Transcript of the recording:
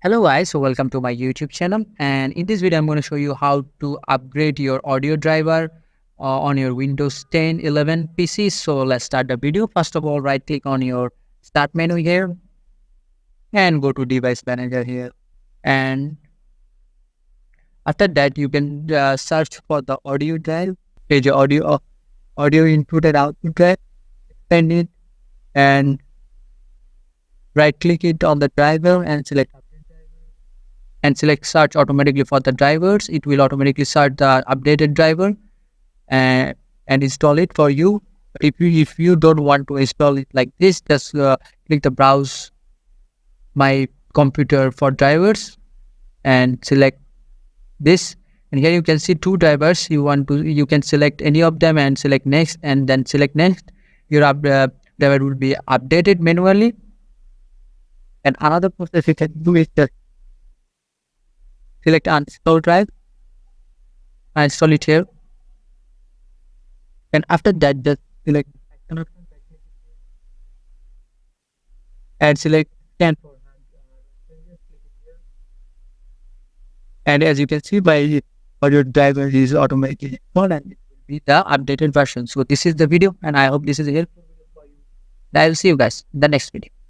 Hello guys, so welcome to my YouTube channel, and in this video I'm going to show you how to upgrade your audio driver on your Windows 10 11 PC. So let's start the video. First of all, right click on your start menu here and go to device manager here, and after that you can search for the audio drive. Page audio input and output drive, expand it and right click it on the driver and select search automatically for the drivers. It will automatically search the updated driver and, and install it for you. If you don't want to install it like this, just click the browse my computer for drivers and select this. And here you can see two drivers. You can select any of them and select next, and then select next. Your driver will be updated manually. And another process you can do is just select uninstall drive and install it here. And after that, just select and select scan for. And as you can see, my audio driver is automatically installed and it will be the updated version. So this is the video, and I hope this is helpful. I will see you guys in the next video.